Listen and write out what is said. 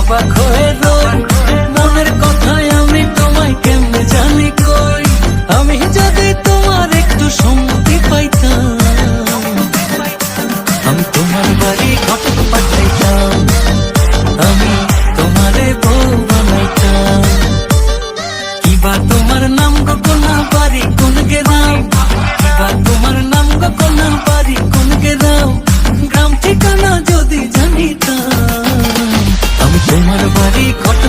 অবাক হয়ে রই, মনের কথায় আমি তোমায় কেমনে জানি কই। আমি যদি তোমার একটু সম্মতি পাইতাম, আমি তোমার বাড়ি ঘটক পাঠাইতাম, আমি তোমারে বউ বানাইতাম। কিবা তোমার নাম গো কোনা বাড়ি কোন গেরাম, কিবা তোমার নাম গো কোনা বাড়ি কোন গেরাম, গ্রাম ঠিকানা যদি জানিতাম। আমি তোমার বাড়ি ঘটক